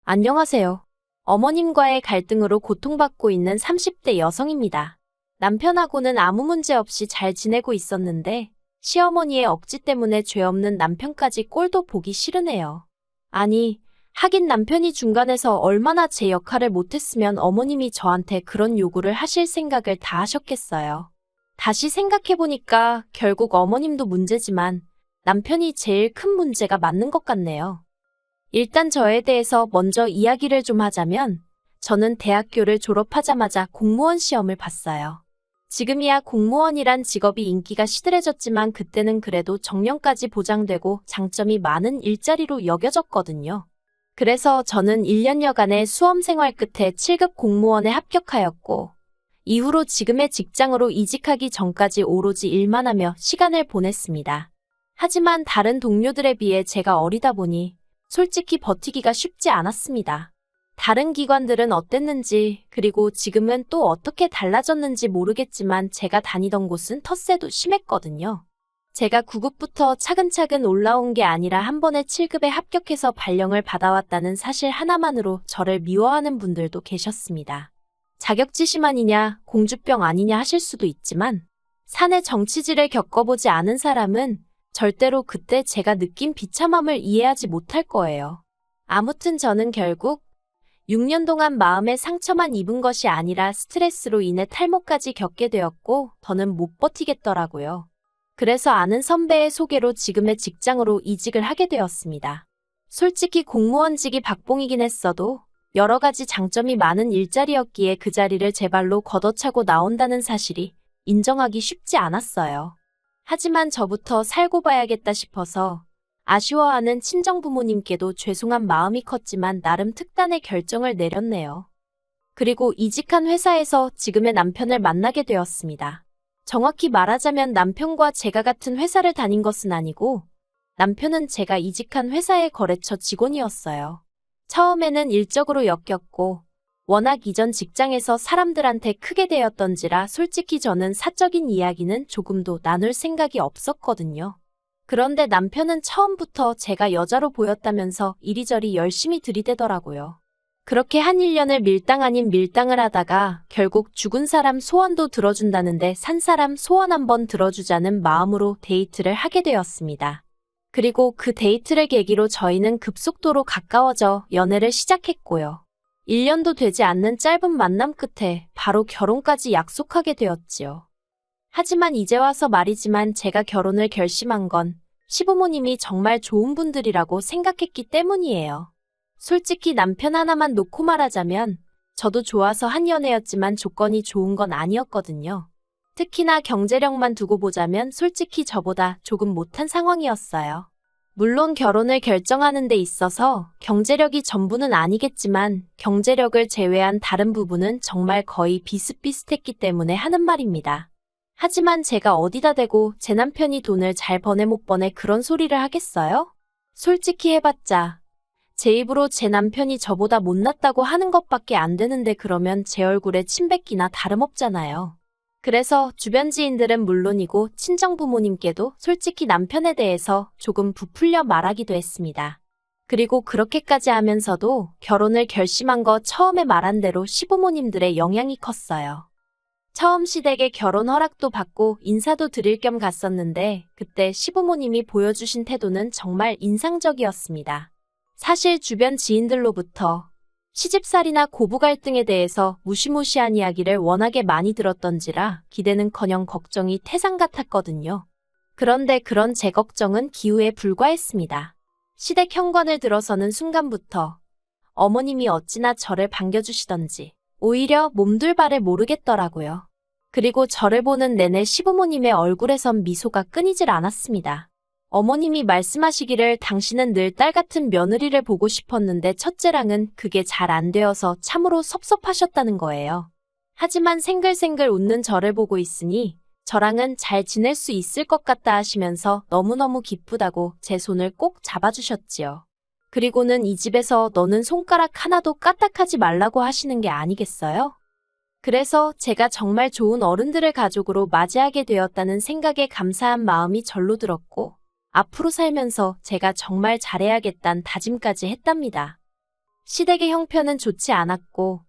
안녕하세요. 어머님과의 갈등으로 고통받고 있는 30대 여성입니다. 남편하고는 아무 문제 없이 잘 지내고 있었는데 시어머니의 억지 때문에 죄 없는 남편까지 꼴도 보기 싫으네요. 아니, 하긴 남편이 중간에서 얼마나 제 역할을 못했으면 어머님이 저한테 그런 요구를 하실 생각을 다 하셨겠어요. 다시 생각해보니까 결국 어머님도 문제지만 남편이 제일 큰 문제가 맞는 것 같네요. 일단 저에 대해서 먼저 이야기를 좀 하자면 저는 대학교를 졸업하자마자 공무원 시험을 봤어요. 지금이야 공무원이란 직업이 인기가 시들해졌지만 그때는 그래도 정년까지 보장되고 장점이 많은 일자리로 여겨졌거든요. 그래서 저는 1년여간의 수험 생활 끝에 7급 공무원에 합격하였고 이후로 지금의 직장으로 이직하기 전까지 오로지 일만 하며 시간을 보냈습니다. 하지만 다른 동료들에 비해 제가 어리다 보니 솔직히 버티기가 쉽지 않았습니다. 다른 기관들은 어땠는지 그리고 지금은 또 어떻게 달라졌는지 모르겠지만 제가 다니던 곳은 텃세도 심했거든요. 제가 9급부터 차근차근 올라온 게 아니라 한 번에 7급에 합격해서 발령을 받아왔다는 사실 하나만으로 저를 미워하는 분들도 계셨습니다. 자격지심아니냐, 공주병 아니냐 하실 수도 있지만 사내 정치질을 겪어보지 않은 사람은 절대로 그때 제가 느낀 비참함을 이해하지 못할 거예요. 아무튼 저는 결국 6년 동안 마음의 상처만 입은 것이 아니라 스트레스로 인해 탈모까지 겪게 되었고 더는 못 버티겠더라고요. 그래서 아는 선배의 소개로 지금의 직장으로 이직을 하게 되었습니다. 솔직히 공무원직이 박봉이긴 했어도 여러 가지 장점이 많은 일자리였기에 그 자리를 제 발로 걷어차고 나온다는 사실이 인정하기 쉽지 않았어요. 하지만 저부터 살고 봐야겠다 싶어서 아쉬워하는 친정부모님께도 죄송한 마음이 컸지만 나름 특단의 결정을 내렸네요. 그리고 이직한 회사에서 지금의 남편을 만나게 되었습니다. 정확히 말하자면 남편과 제가 같은 회사를 다닌 것은 아니고 남편은 제가 이직한 회사의 거래처 직원이었어요. 처음에는 일적으로 엮였고 워낙 이전 직장에서 사람들한테 크게 대었던지라 솔직히 저는 사적인 이야기는 조금도 나눌 생각이 없었거든요. 그런데 남편은 처음부터 제가 여자로 보였다면서 이리저리 열심히 들이대더라고요. 그렇게 한 1년을 밀당 아닌 밀당을 하다가 결국 죽은 사람 소원도 들어준다는데 산 사람 소원 한번 들어주자는 마음으로 데이트를 하게 되었습니다. 그리고 그 데이트를 계기로 저희는 급속도로 가까워져 연애를 시작했고요. 1년도 되지 않는 짧은 만남 끝에 바로 결혼까지 약속하게 되었지요. 하지만 이제 와서 말이지만 제가 결혼을 결심한 건 시부모님이 정말 좋은 분들이라고 생각했기 때문이에요. 솔직히 남편 하나만 놓고 말하자면 저도 좋아서 한 연애였지만 조건이 좋은 건 아니었거든요. 특히나 경제력만 두고 보자면 솔직히 저보다 조금 못한 상황이었어요. 물론 결혼을 결정하는 데 있어서 경제력이 전부는 아니겠지만 경제력을 제외한 다른 부분은 정말 거의 비슷비슷했기 때문에 하는 말입니다. 하지만 제가 어디다 대고 제 남편이 돈을 잘 버네 못 버네 그런 소리를 하겠어요? 솔직히 해봤자 제 입으로 제 남편이 저보다 못났다고 하는 것밖에 안 되는데 그러면 제 얼굴에 침 뱉기나 다름없잖아요. 그래서 주변 지인들은 물론이고 친정부모님께도 솔직히 남편에 대해서 조금 부풀려 말하기도 했습니다. 그리고 그렇게까지 하면서도 결혼을 결심한 거 처음에 말한 대로 시부모님들의 영향이 컸어요. 처음 시댁에 결혼 허락도 받고 인사도 드릴 겸 갔었는데 그때 시부모님이 보여주신 태도는 정말 인상적이었습니다. 사실 주변 지인들로부터 시집살이나 고부 갈등에 대해서 무시무시한 이야기를 워낙에 많이 들었던지라 기대는커녕 걱정이 태산 같았거든요. 그런데 그런 제 걱정은 기우에 불과했습니다. 시댁 현관을 들어서는 순간부터 어머님이 어찌나 저를 반겨주시던지 오히려 몸둘 바를 모르겠더라고요. 그리고 저를 보는 내내 시부모님의 얼굴에선 미소가 끊이질 않았습니다. 어머님이 말씀하시기를 당신은 늘 딸 같은 며느리를 보고 싶었는데 첫째랑은 그게 잘 안 되어서 참으로 섭섭하셨다는 거예요. 하지만 생글생글 웃는 저를 보고 있으니 저랑은 잘 지낼 수 있을 것 같다 하시면서 너무너무 기쁘다고 제 손을 꼭 잡아주셨지요. 그리고는 이 집에서 너는 손가락 하나도 까딱하지 말라고 하시는 게 아니겠어요? 그래서 제가 정말 좋은 어른들을 가족으로 맞이하게 되었다는 생각에 감사한 마음이 절로 들었고 앞으로 살면서 제가 정말 잘해야겠다는 다짐까지 했답니다. 시댁의 형편은 좋지 않았고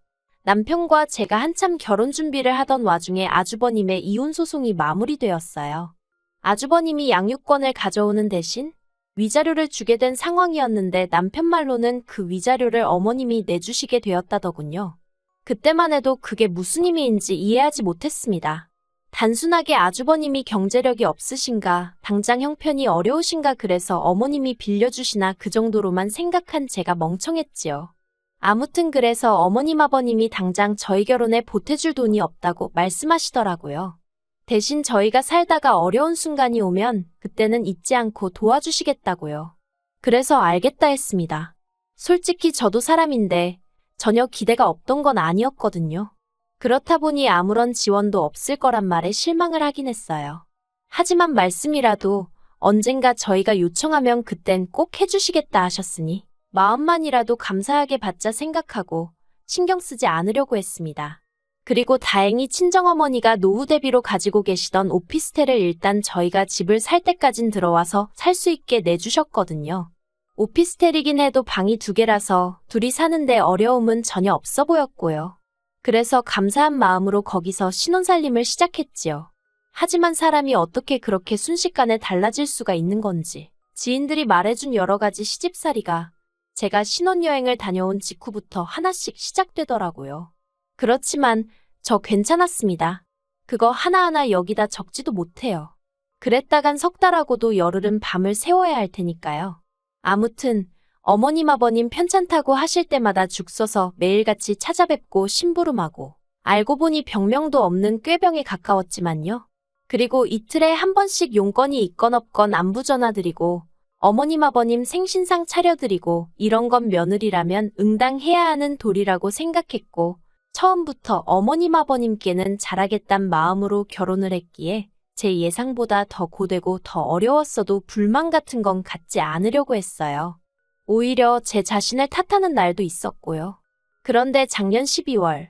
남편과 제가 한참 결혼 준비를 하던 와중에 아주버님의 이혼 소송이 마무리되었어요. 아주버님이 양육권을 가져오는 대신 위자료를 주게 된 상황이었는데 남편 말로는 그 위자료를 어머님이 내주시게 되었다더군요. 그때만 해도 그게 무슨 의미인지 이해하지 못했습니다. 단순하게 아주버님이 경제력이 없으신가, 당장 형편이 어려우신가 그래서 어머님이 빌려주시나 그 정도로만 생각한 제가 멍청했지요. 아무튼 그래서 어머님 아버님이 당장 저희 결혼에 보태줄 돈이 없다고 말씀하시더라고요. 대신 저희가 살다가 어려운 순간이 오면 그때는 잊지 않고 도와주시겠다고요. 그래서 알겠다 했습니다. 솔직히 저도 사람인데 전혀 기대가 없던 건 아니었거든요. 그렇다 보니 아무런 지원도 없을 거란 말에 실망을 하긴 했어요. 하지만 말씀이라도 언젠가 저희가 요청하면 그땐 꼭 해주시겠다 하셨으니 마음만이라도 감사하게 받자 생각하고 신경 쓰지 않으려고 했습니다. 그리고 다행히 친정어머니가 노후 대비로 가지고 계시던 오피스텔을 일단 저희가 집을 살 때까진 들어와서 살 수 있게 내주셨거든요. 오피스텔이긴 해도 방이 2개라서 둘이 사는데 어려움은 전혀 없어 보였고요. 그래서 감사한 마음으로 거기서 신혼살림을 시작했지요. 하지만 사람이 어떻게 그렇게 순식간에 달라질 수가 있는 건지 지인들이 말해준 여러 가지 시집살이가 제가 신혼여행을 다녀온 직후부터 하나씩 시작되더라고요. 그렇지만 저 괜찮았습니다. 그거 하나하나 여기다 적지도 못해요. 그랬다간 석 달하고도 열흘은 밤을 새워야 할 테니까요. 아무튼 어머님 아버님 편찮다고 하실 때마다 죽 써서 매일같이 찾아뵙고 심부름하고 알고 보니 병명도 없는 꾀병에 가까웠지만요. 그리고 이틀에 한 번씩 용건이 있건 없건 안부 전화드리고 어머님 아버님 생신상 차려드리고 이런 건 며느리라면 응당해야 하는 도리라고 생각했고 처음부터 어머님 아버님께는 잘하겠단 마음으로 결혼을 했기에 제 예상보다 더 고되고 더 어려웠어도 불만 같은 건 갖지 않으려고 했어요. 오히려 제 자신을 탓하는 날도 있었고요. 그런데 작년 12월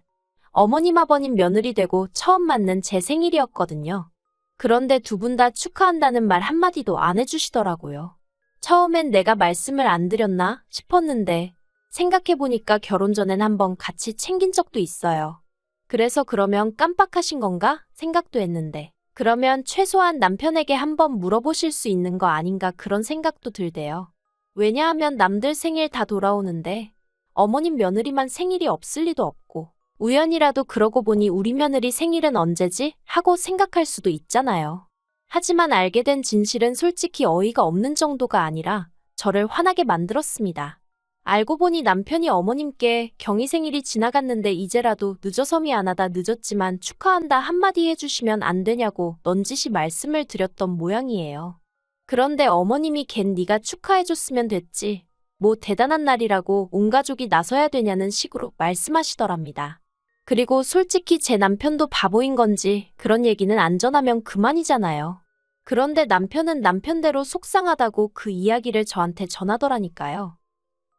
어머님 아버님 며느리 되고 처음 맞는 제 생일이었거든요. 그런데 두 분 다 축하한다는 말 한마디도 안 해주시더라고요. 처음엔 내가 말씀을 안 드렸나 싶었는데 생각해보니까 결혼 전엔 한번 같이 챙긴 적도 있어요. 그래서 그러면 깜빡하신 건가 생각도 했는데 그러면 최소한 남편에게 한번 물어보실 수 있는 거 아닌가 그런 생각도 들대요. 왜냐하면 남들 생일 다 돌아오는데 어머님 며느리만 생일이 없을 리도 없고 우연이라도 그러고 보니 우리 며느리 생일은 언제지? 하고 생각할 수도 있잖아요. 하지만 알게 된 진실은 솔직히 어이가 없는 정도가 아니라 저를 화나게 만들었습니다. 알고 보니 남편이 어머님께 경희 생일이 지나갔는데 이제라도 늦어서 미안하다 늦었지만 축하한다 한마디 해주시면 안 되냐고 넌지시 말씀을 드렸던 모양이에요. 그런데 어머님이 걘 네가 축하해줬으면 됐지. 뭐 대단한 날이라고 온 가족이 나서야 되냐는 식으로 말씀하시더랍니다. 그리고 솔직히 제 남편도 바보인 건지 그런 얘기는 안 전하면 그만이잖아요. 그런데 남편은 남편대로 속상하다고 그 이야기를 저한테 전하더라니까요.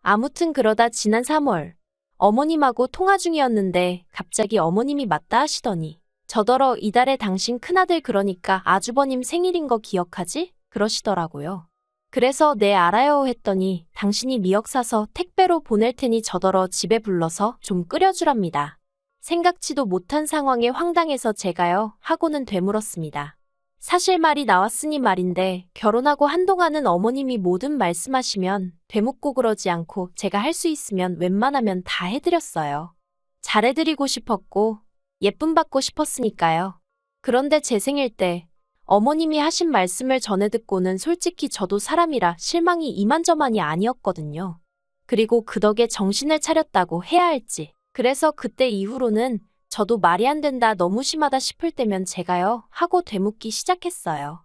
아무튼 그러다 지난 3월 어머님하고 통화 중이었는데 갑자기 어머님이 맞다 하시더니 저더러 이달에 당신 큰아들 그러니까 아주버님 생일인 거 기억하지? 그러시더라고요. 그래서 네 알아요 했더니 당신이 미역 사서 택배로 보낼 테니 저더러 집에 불러서 좀 끓여주랍니다. 생각지도 못한 상황에 황당해서 제가요 하고는 되물었습니다. 사실 말이 나왔으니 말인데 결혼하고 한동안은 어머님이 뭐든 말씀하시면 되묻고 그러지 않고 제가 할 수 있으면 웬만하면 다 해드렸어요. 잘해드리고 싶었고 예쁨 받고 싶었으니까요. 그런데 제 생일 때 어머님이 하신 말씀을 전해 듣고는 솔직히 저도 사람이라 실망이 이만저만이 아니었거든요. 그리고 그 덕에 정신을 차렸다고 해야 할지. 그래서 그때 이후로는 저도 말이 안 된다 너무 심하다 싶을 때면 제가요 하고 되묻기 시작했어요.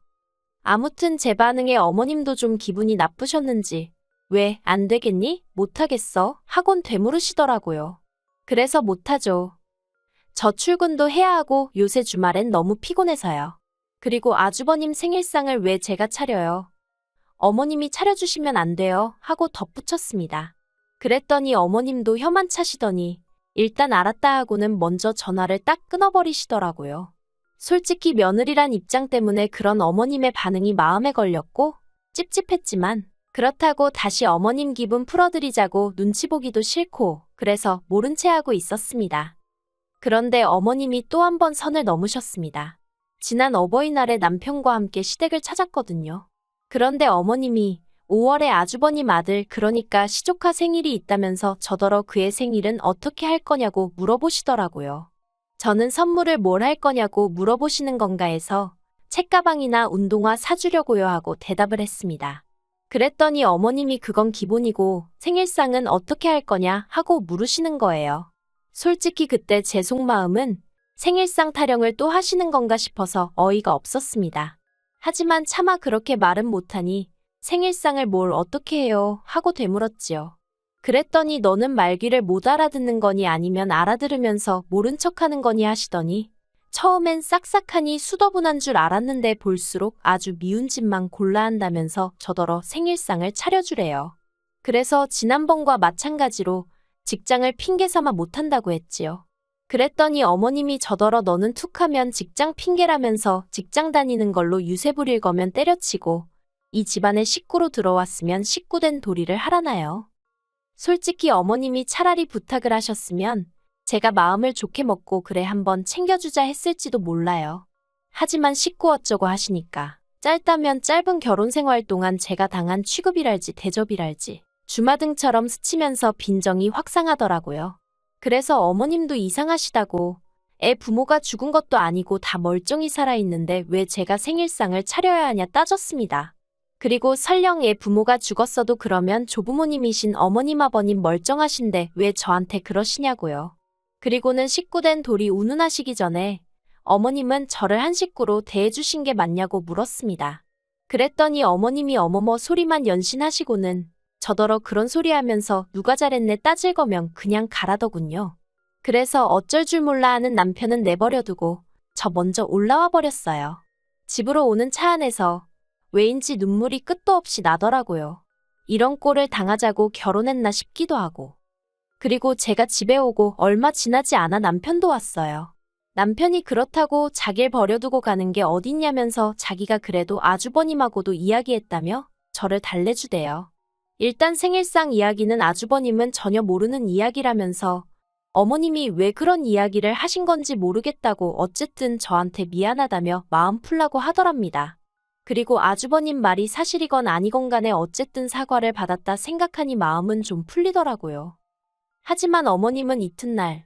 아무튼 제 반응에 어머님도 좀 기분이 나쁘셨는지 왜 안 되겠니? 못하겠어? 하곤 되물으시더라고요. 그래서 못하죠. 저 출근도 해야 하고 요새 주말엔 너무 피곤해서요. 그리고 아주버님 생일상을 왜 제가 차려요? 어머님이 차려주시면 안 돼요 하고 덧붙였습니다. 그랬더니 어머님도 혀만 차시더니 일단 알았다 하고는 먼저 전화를 딱 끊어버리시더라고요. 솔직히 며느리란 입장 때문에 그런 어머님의 반응이 마음에 걸렸고 찝찝했지만 그렇다고 다시 어머님 기분 풀어드리자고 눈치 보기도 싫고 그래서 모른 채 하고 있었습니다. 그런데 어머님이 또 한 번 선을 넘으셨습니다. 지난 어버이날에 남편과 함께 시댁을 찾았거든요. 그런데 어머님이 5월에 아주버님 아들 그러니까 시조카 생일이 있다면서 저더러 그의 생일은 어떻게 할 거냐고 물어보시더라고요. 저는 선물을 뭘 할 거냐고 물어보시는 건가 해서 책가방이나 운동화 사주려고요 하고 대답을 했습니다. 그랬더니 어머님이 그건 기본이고 생일상은 어떻게 할 거냐 하고 물으시는 거예요. 솔직히 그때 제 속마음은 생일상 타령을 또 하시는 건가 싶어서 어이가 없었습니다. 하지만 차마 그렇게 말은 못하니 생일상을 뭘 어떻게 해요 하고 되물었지요. 그랬더니 너는 말귀를 못 알아듣는 거니 아니면 알아들으면서 모른 척하는 거니 하시더니 처음엔 싹싹하니 수더분한 줄 알았는데 볼수록 아주 미운 짓만 골라 한다면서 저더러 생일상을 차려주래요. 그래서 지난번과 마찬가지로 직장을 핑계 삼아 못한다고 했지요. 그랬더니 어머님이 저더러 너는 툭하면 직장 핑계라면서 직장 다니는 걸로 유세 부릴 거면 때려치고 이 집안에 식구로 들어왔으면 식구된 도리를 하라나요. 솔직히 어머님이 차라리 부탁을 하셨으면 제가 마음을 좋게 먹고 그래 한번 챙겨주자 했을지도 몰라요. 하지만 식구 어쩌고 하시니까 짧다면 짧은 결혼 생활 동안 제가 당한 취급이랄지 대접이랄지 주마등처럼 스치면서 빈정이 확상하더라고요. 그래서 어머님도 이상하시다고 애 부모가 죽은 것도 아니고 다 멀쩡히 살아있는데 왜 제가 생일상을 차려야 하냐 따졌습니다. 그리고 설령 애 부모가 죽었어도 그러면 조부모님이신 어머님 아버님 멀쩡하신데 왜 저한테 그러시냐고요. 그리고는 식구된 돌이 운운하시기 전에 어머님은 저를 한 식구로 대해주신 게 맞냐고 물었습니다. 그랬더니 어머님이 어머머 소리만 연신하시고는 저더러 그런 소리 하면서 누가 잘했네 따질 거면 그냥 가라더군요. 그래서 어쩔 줄 몰라 하는 남편은 내버려두고 저 먼저 올라와 버렸어요. 집으로 오는 차 안에서 왜인지 눈물이 끝도 없이 나더라고요. 이런 꼴을 당하자고 결혼했나 싶기도 하고. 그리고 제가 집에 오고 얼마 지나지 않아 남편도 왔어요. 남편이 그렇다고 자길 버려두고 가는 게 어딨냐면서 자기가 그래도 아주버님하고도 이야기했다며 저를 달래주대요. 일단 생일상 이야기는 아주버님은 전혀 모르는 이야기라면서 어머님이 왜 그런 이야기를 하신 건지 모르겠다고 어쨌든 저한테 미안하다며 마음 풀라고 하더랍니다. 그리고 아주버님 말이 사실이건 아니건 간에 어쨌든 사과를 받았다 생각하니 마음은 좀 풀리더라고요. 하지만 어머님은 이튿날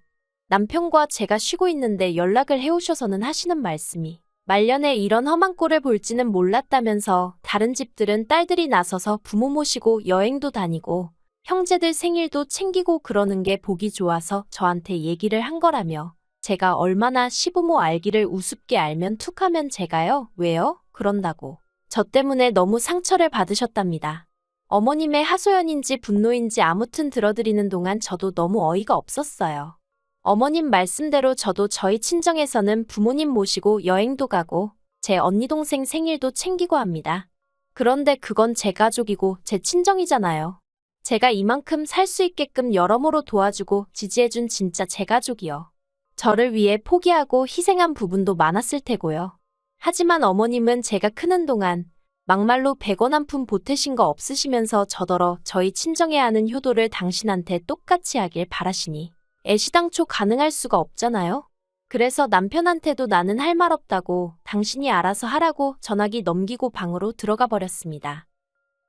남편과 제가 쉬고 있는데 연락을 해오셔서는 하시는 말씀이 말년에 이런 험한 꼴을 볼지는 몰랐다면서 다른 집들은 딸들이 나서서 부모 모시고 여행도 다니고 형제들 생일도 챙기고 그러는 게 보기 좋아서 저한테 얘기를 한 거라며 제가 얼마나 시부모 알기를 우습게 알면 툭하면 제가요? 왜요? 그런다고 저 때문에 너무 상처를 받으셨답니다. 어머님의 하소연인지 분노인지 아무튼 들어드리는 동안 저도 너무 어이가 없었어요. 어머님 말씀대로 저도 저희 친정에서는 부모님 모시고 여행도 가고 제 언니 동생 생일도 챙기고 합니다. 그런데 그건 제 가족이고 제 친정이잖아요. 제가 이만큼 살 수 있게끔 여러모로 도와주고 지지해준 진짜 제 가족이요. 저를 위해 포기하고 희생한 부분도 많았을 테고요. 하지만 어머님은 제가 크는 동안 막말로 100원 한 푼 보태신 거 없으시면서 저더러 저희 친정에 하는 효도를 당신한테 똑같이 하길 바라시니 애시당초 가능할 수가 없잖아요. 그래서 남편한테도 나는 할 말 없다고 당신이 알아서 하라고 전화기 넘기고 방으로 들어가 버렸습니다.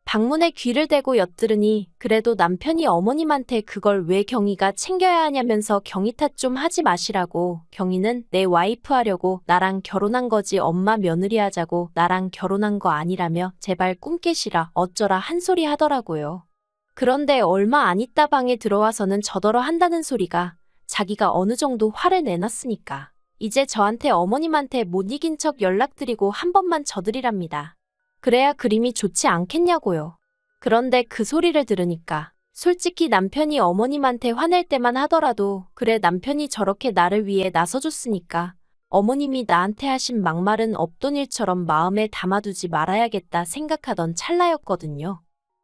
방문에 귀를 대고 엿들으니 그래도 남편이 어머님한테 그걸 왜 경희가 챙겨야 하냐면서 경희 탓 좀 하지 마시라고 경희는 내 와이프 하려고 나랑 결혼한 거지 엄마 며느리 하자고 나랑 결혼한 거 아니라며 제발 꿈 깨시라 어쩌라 한 소리 하더라고요. 그런데 얼마 안 있다 방에 들어와서는 저더러 한다는 소리가 자기가 어느 정도 화를 내놨으니까 이제 저한테 어머님한테 못 이긴 척 연락드리고 한 번만 져드리랍니다. 그래야 그림이 좋지 않겠냐고요. 그런데 그 소리를 들으니까 솔직히 남편이 어머님한테 화낼 때만 하더라도 그래 남편이 저렇게 나를 위해 나서줬으니까 어머님이 나한테 하신 막말은 없던 일처럼 마음에 담아두지 말아야겠다 생각하던 찰나였거든요.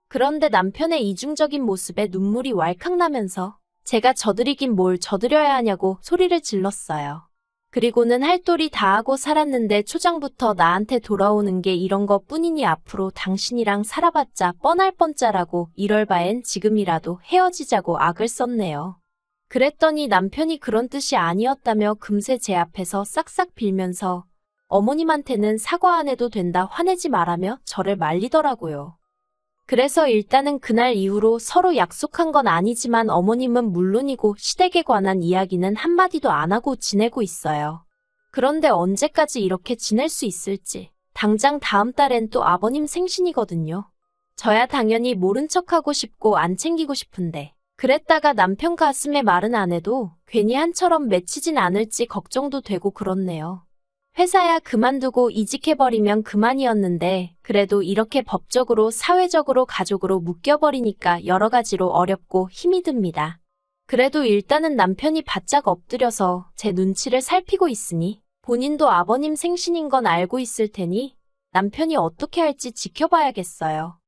그런데 남편의 이중적인 모습에 눈물이 왈칵 나면서 제가 져드리긴 뭘 져드려야 하냐고 소리를 질렀어요. 그리고는 할 도리 다 하고 살았는데 초장부터 나한테 돌아오는 게 이런 것 뿐이니 앞으로 당신이랑 살아봤자 뻔할 뻔짜라고 이럴 바엔 지금이라도 헤어지자고 악을 썼네요. 그랬더니 남편이 그런 뜻이 아니었다며 금세 제 앞에서 싹싹 빌면서 어머님한테는 사과 안 해도 된다 화내지 말라며 저를 말리더라고요. 그래서 일단은 그날 이후로 서로 약속한 건 아니지만 어머님은 물론이고 시댁에 관한 이야기는 한마디도 안 하고 지내고 있어요. 그런데 언제까지 이렇게 지낼 수 있을지. 당장 다음 달엔 또 아버님 생신이거든요. 저야 당연히 모른 척하고 싶고 안 챙기고 싶은데. 그랬다가 남편 가슴에 말은 안 해도 괜히 한처럼 맺히진 않을지 걱정도 되고 그렇네요. 회사야 그만두고 이직해버리면 그만이었는데 그래도 이렇게 법적으로 사회적으로 가족으로 묶여버리니까 여러 가지로 어렵고 힘이 듭니다. 그래도 일단은 남편이 바짝 엎드려서 제 눈치를 살피고 있으니 본인도 아버님 생신인 건 알고 있을 테니 남편이 어떻게 할지 지켜봐야겠어요.